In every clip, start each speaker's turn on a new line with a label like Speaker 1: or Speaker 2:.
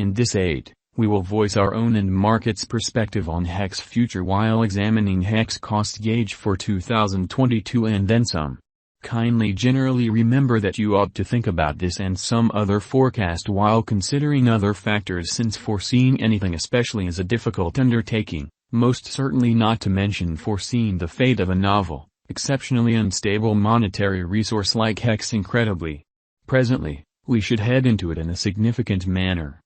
Speaker 1: In this aid, we will voice our own and market's perspective on Hex future while examining Hex cost gauge for 2022 and then some. Kindly generally remember that you ought to think about this and some other forecast while considering other factors, since foreseeing anything especially is a difficult undertaking, most certainly not to mention foreseeing the fate of a novel, exceptionally unstable monetary resource like Hex. Incredibly. Presently, we should head into it in a significant manner.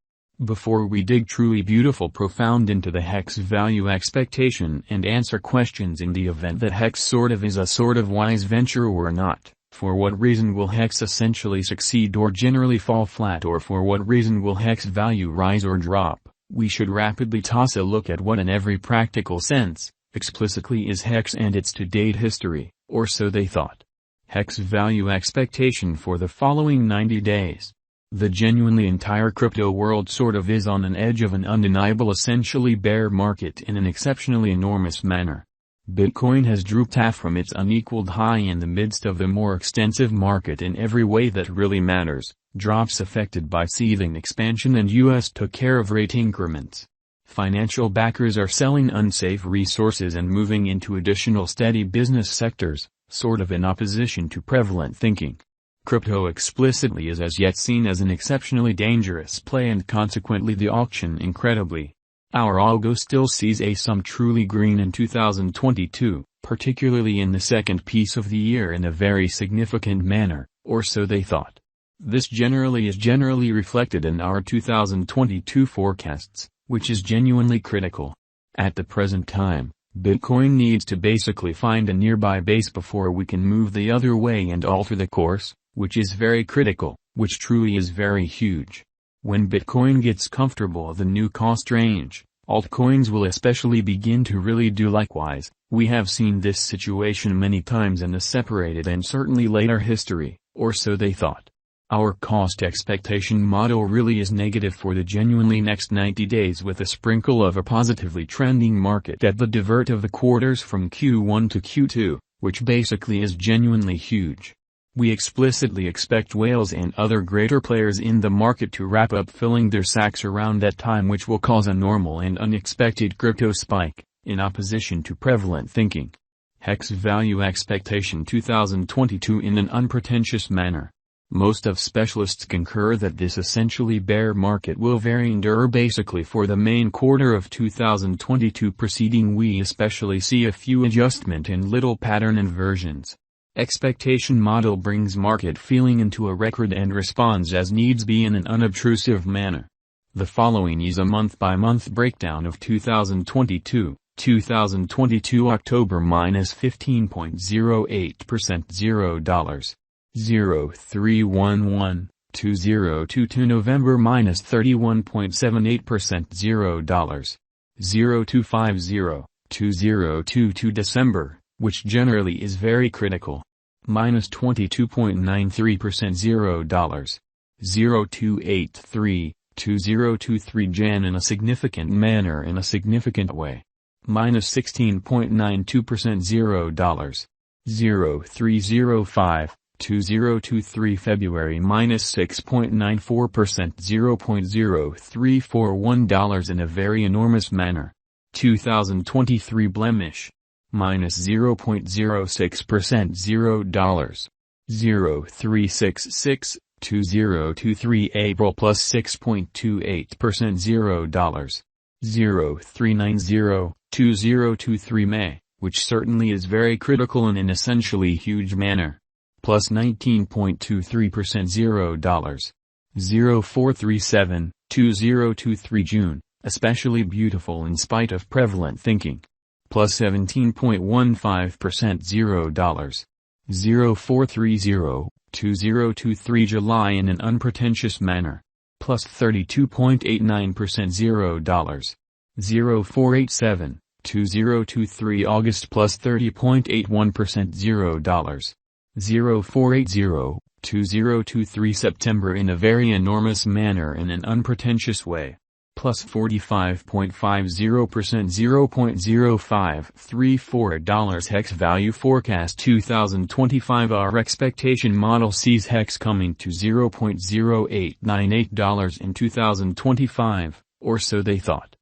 Speaker 1: Before we dig truly beautiful profound into the Hex value expectation and answer questions in the event that Hex sort of is a sort of wise venture or not, for what reason will Hex essentially succeed or generally fall flat, or for what reason will Hex value rise or drop, we should rapidly toss a look at what in every practical sense, explicitly is Hex and its to-date history, or so they thought. Hex value expectation for the following 90 days. The genuinely entire crypto world sort of is on an edge of an undeniable essentially bear market in an exceptionally enormous manner. Bitcoin has drooped half from its unequaled high in the midst of the more extensive market in every way that really matters, drops affected by seething expansion, and US took care of rate increments. Financial backers are selling unsafe resources and moving into additional steady business sectors, sort of in opposition to prevalent thinking. Crypto explicitly is as yet seen as an exceptionally dangerous play, and consequently the auction incredibly. Our algo still sees a sum truly green in 2022, particularly in the second piece of the year in a very significant manner, or so they thought. This generally is reflected in our 2022 forecasts, which is genuinely critical. At the present time, Bitcoin needs to basically find a nearby base before we can move the other way and alter the course, which is very critical, which truly is very huge. When Bitcoin gets comfortable the new cost range, altcoins will especially begin to really do likewise. We have seen this situation many times in the separated and certainly later history, or so they thought. Our cost expectation model really is negative for the genuinely next 90 days, with a sprinkle of a positively trending market at the divert of the quarters from Q1 to Q2, which basically is genuinely huge. We explicitly expect whales and other greater players in the market to wrap up filling their sacks around that time, which will cause a normal and unexpected crypto spike, in opposition to prevalent thinking. Hex value expectation 2022 in an unpretentious manner. Most of specialists concur that this essentially bear market will endure basically for the main quarter of 2022 preceding. We especially see a few adjustment and little pattern inversions. Expectation model brings market feeling into a record and responds as needs be in an unobtrusive manner. The following is a month-by-month breakdown of 2022. 2022 October minus 15.08% $0. 0311, 2022 November minus 31.78% $0. 0250, 2022 December, which generally is very critical, minus 22.93% $0. 0283, 2023 Jan in a significant manner in a significant way, minus 16.92% $0. 0305, 2023 February minus 6.94% $0.0341 in a very enormous manner. 2023 blemish, minus 0.06% $0. 0366, 2023 April plus 6.28% $0. 0390, 2023 May, which certainly is very critical in an essentially huge manner, plus 19.23% $0. 0437, 2023 June, especially beautiful in spite of prevalent thinking, plus 17.15% $0. 0430, 2023 July in an unpretentious manner, plus 32.89% $0. 0487, 2023 August plus 30.81% $0. 0480, 2023 September in a very enormous manner in an unpretentious way, plus 45.50% $0.0534. Hex Value Forecast 2025. Our expectation model sees Hex coming to $0.0898 in 2025, or so they thought.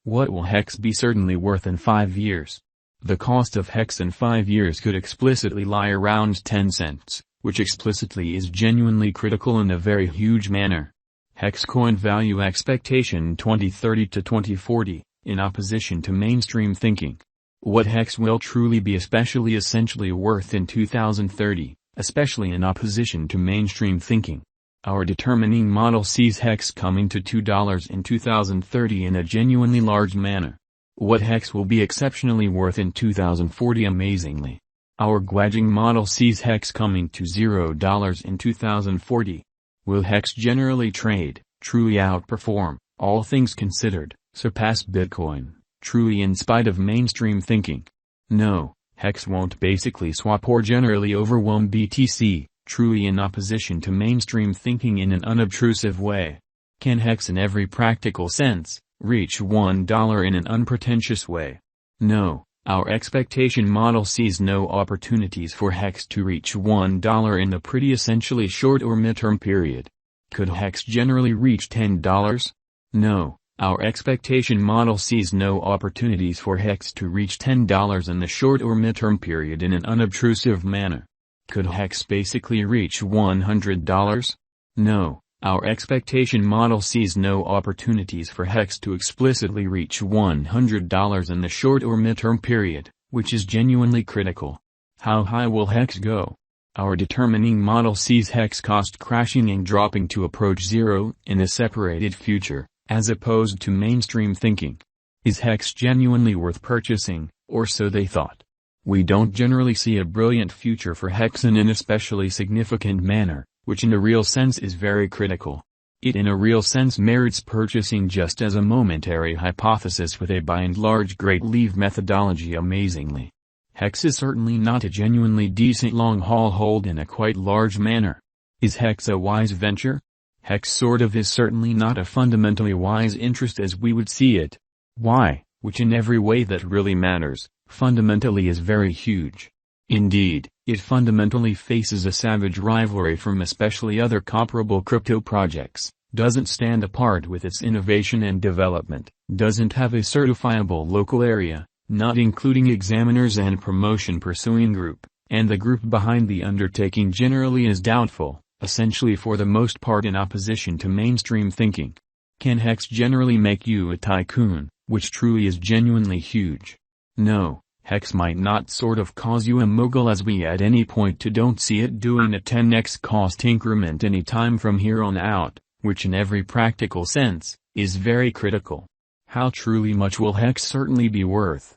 Speaker 1: What will Hex be certainly worth in 5 years? The cost of Hex in 5 years could explicitly lie around 10 cents, which explicitly is genuinely critical in a very huge manner. Hex Coin Value Expectation 2030 to 2040, in opposition to mainstream thinking. What Hex will truly be essentially worth in 2030, especially in opposition to mainstream thinking. Our determining model sees Hex coming to $2 in 2030 in a genuinely large manner. What Hex will be exceptionally worth in 2040 amazingly. Our gauging model sees Hex coming to $0 in 2040. Will Hex generally trade, truly outperform, all things considered, surpass Bitcoin, truly in spite of mainstream thinking? No, Hex won't basically swap or generally overwhelm BTC, truly in opposition to mainstream thinking in an unobtrusive way. Can Hex in every practical sense, reach $1 in an unpretentious way? No, our expectation model sees no opportunities for Hex to reach $1 in the pretty essentially short or midterm period. Could Hex generally reach $10? No, our expectation model sees no opportunities for Hex to reach $10 in the short or midterm period in an unobtrusive manner. Could Hex basically reach $100? No, our expectation model sees no opportunities for Hex to explicitly reach $100 in the short or midterm period, which is genuinely critical. How high will Hex go? Our determining model sees Hex cost crashing and dropping to approach zero in a separated future, as opposed to mainstream thinking. Is Hex genuinely worth purchasing, or so they thought? We don't generally see a brilliant future for Hex in an especially significant manner, which in a real sense is very critical. It in a real sense merits purchasing just as a momentary hypothesis with a by and large great leave methodology amazingly. Hex is certainly not a genuinely decent long-haul hold in a quite large manner. Is Hex a wise venture? Hex sort of is certainly not a fundamentally wise interest as we would see it. Why, which in every way that really matters, fundamentally is very huge. Indeed, it fundamentally faces a savage rivalry from especially other comparable crypto projects, doesn't stand apart with its innovation and development, doesn't have a certifiable local area, not including examiners and promotion pursuing group, and the group behind the undertaking generally is doubtful, essentially for the most part in opposition to mainstream thinking. Can Hex generally make you a tycoon, which truly is genuinely huge? No, Hex might not sort of cause you a mogul as we at any point to don't see it doing a 10x cost increment any time from here on out, which in every practical sense, is very critical. How truly much will Hex certainly be worth?